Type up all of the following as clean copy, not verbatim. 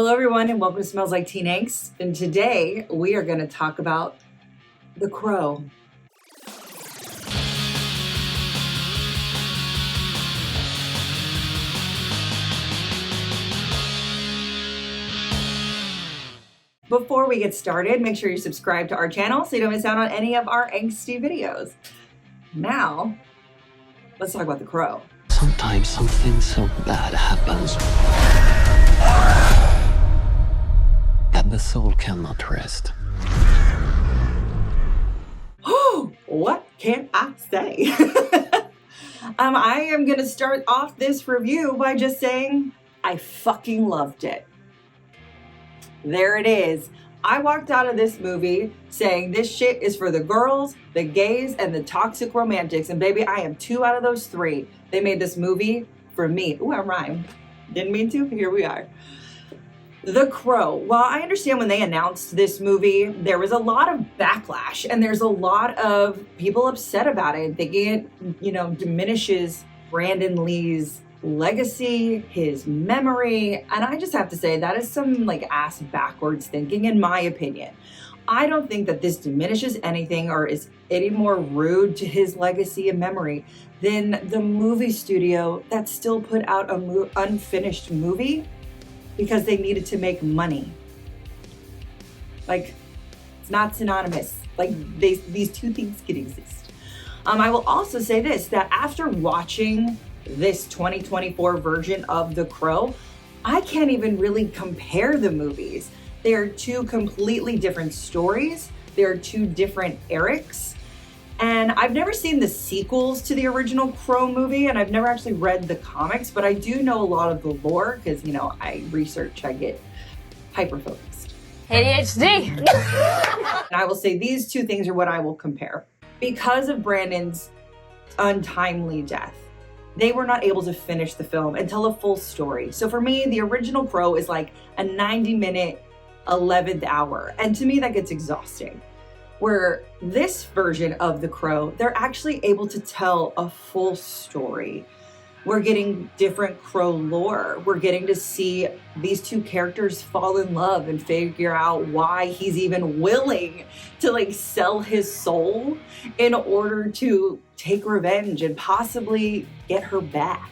Hello everyone and welcome to Smells Like Teen Angst. And today we are going to talk about The Crow. Before we get started, make sure you subscribe to our channel so you don't miss out on any of our angsty videos. Now, let's talk about The Crow. Sometimes something so bad happens that the soul cannot rest. What can I say? I am going to start off this review by just saying I fucking loved it. There it is. I walked out of this movie saying this shit is for the girls, the gays, and the toxic romantics. And baby, I am 2 out of those 3. They made this movie for me. Ooh, I rhymed. Didn't mean to. Here we are. The Crow. Well, I understand when they announced this movie, there was a lot of backlash and there's a lot of people upset about it, thinking it, diminishes Brandon Lee's legacy, his memory. And I just have to say that is some ass backwards thinking in my opinion. I don't think that this diminishes anything or is any more rude to his legacy and memory than the movie studio that still put out an unfinished movie because they needed to make money. It's not synonymous. These two things can exist. I will also say this, that after watching this 2024 version of The Crow, I can't even really compare the movies. They are 2 completely different stories. They are 2 different Erics. And I've never seen the sequels to the original Crow movie, and I've never actually read the comics, but I do know a lot of the lore because, I research, I get hyper-focused. ADHD! And I will say these 2 things are what I will compare. Because of Brandon's untimely death, they were not able to finish the film and tell a full story. So for me, the original Crow is like a 90-minute 11th hour. And to me, that gets exhausting. Where this version of The Crow, they're actually able to tell a full story. We're getting different Crow lore. We're getting to see these 2 characters fall in love and figure out why he's even willing to sell his soul in order to take revenge and possibly get her back.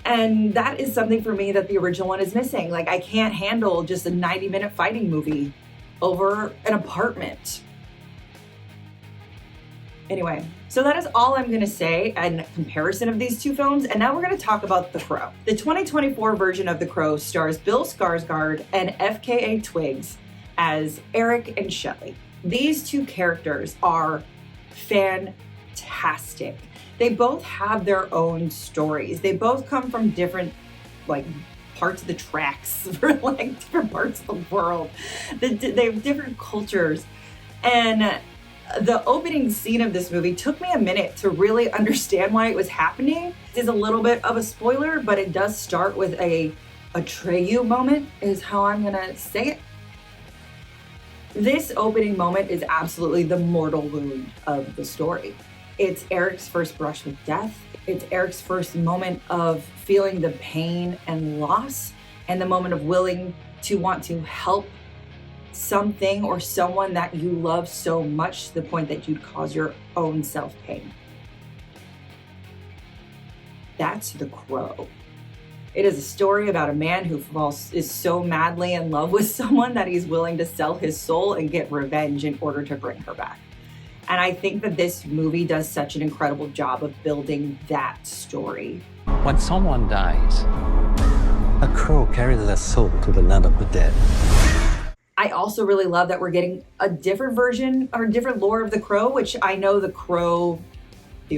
And that is something for me that the original one is missing. I can't handle just a 90-minute fighting movie over an apartment. Anyway, so that is all I'm going to say in comparison of these 2 films. And now we're going to talk about The Crow. The 2024 version of The Crow stars Bill Skarsgård and FKA Twigs as Eric and Shelly. These 2 characters are fantastic. They both have their own stories. They both come from different parts of the tracks for different parts of the world. They have different cultures. And the opening scene of this movie took me a minute to really understand why it was happening. It is a little bit of a spoiler, but it does start with a Atreyu moment, is how I'm gonna say it. This opening moment is absolutely the mortal wound of the story. It's Eric's first brush with death. It's Eric's first moment of feeling the pain and loss, and the moment of willing to want to help something or someone that you love so much to the point that you'd cause your own self-pain. That's The Crow. It is a story about a man who is so madly in love with someone that he's willing to sell his soul and get revenge in order to bring her back. And I think that this movie does such an incredible job of building that story. When someone dies, a crow carries their soul to the land of the dead. I also really love that we're getting a different version or different lore of The Crow, which I know the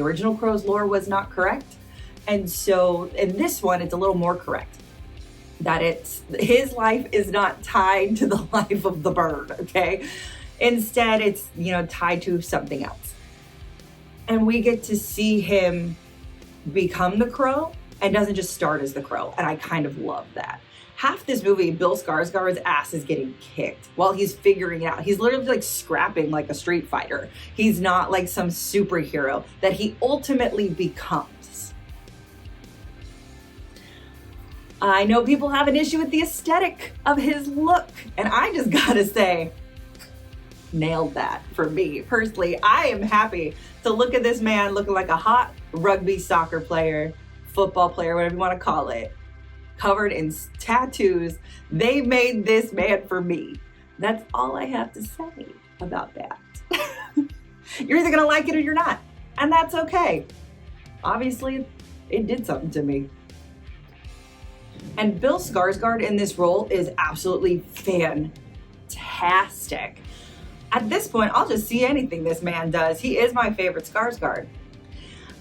original Crow's lore was not correct. And so in this one, it's a little more correct. That his life is not tied to the life of the bird, okay? Instead, it's, tied to something else. And we get to see him become the Crow and doesn't just start as the Crow. And I kind of love that. Half this movie, Bill Skarsgård's ass is getting kicked while he's figuring it out. He's literally scrapping like a street fighter. He's not like some superhero that he ultimately becomes. I know people have an issue with the aesthetic of his look, and I just gotta say, nailed that for me. Personally, I am happy to look at this man looking like a hot rugby soccer player, football player, whatever you want to call it, covered in tattoos. They made this man for me. That's all I have to say about that. You're either gonna like it or you're not, and that's okay. Obviously, it did something to me. And Bill Skarsgård in this role is absolutely fantastic. At this point, I'll just see anything this man does. He is my favorite Skarsgård.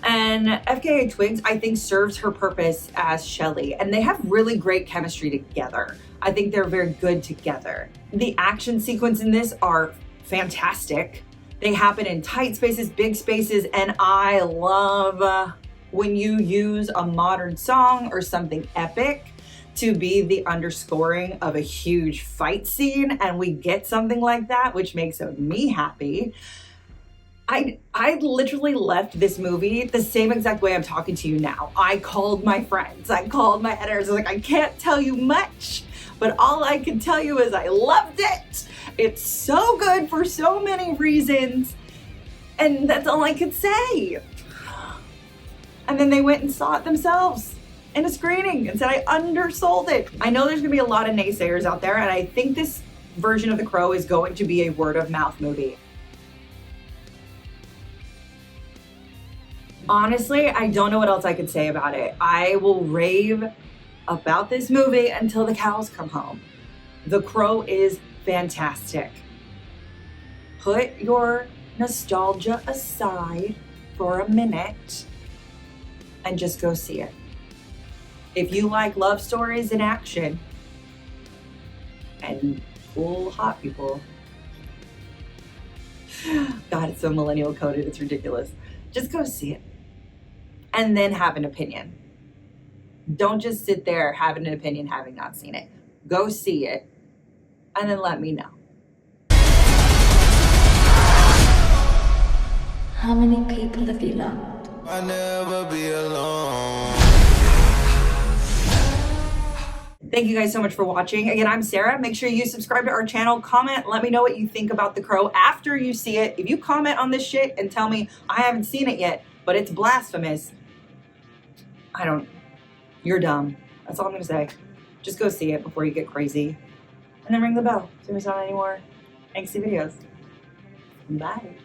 And FKA Twigs, I think, serves her purpose as Shelly, and they have really great chemistry together. I think they're very good together. The action sequences in this are fantastic. They happen in tight spaces, big spaces, and I love when you use a modern song or something epic to be the underscoring of a huge fight scene, and we get something like that, which makes me happy. I literally left this movie the same exact way I'm talking to you now. I called my friends, I called my editors, I was like, I can't tell you much, but all I can tell you is I loved it. It's so good for so many reasons, and that's all I could say. And then they went and saw it themselves in a screening and said I undersold it. I know there's gonna be a lot of naysayers out there, and I think this version of The Crow is going to be a word of mouth movie. Honestly, I don't know what else I could say about it. I will rave about this movie until the cows come home. The Crow is fantastic. Put your nostalgia aside for a minute and just go see it. If you like love stories in action and cool hot people, God, it's so millennial coded, it's ridiculous. Just go see it and then have an opinion. Don't just sit there having an opinion having not seen it. Go see it and then let me know. How many people have you loved? I'll never be alone. Thank you guys so much for watching. Again, I'm Sarah. Make sure you subscribe to our channel, comment, let me know what you think about The Crow after you see it. If you comment on this shit and tell me I haven't seen it yet, but it's blasphemous, you're dumb. That's all I'm gonna say. Just go see it before you get crazy. And then ring the bell so you miss out on any more angsty videos. Bye.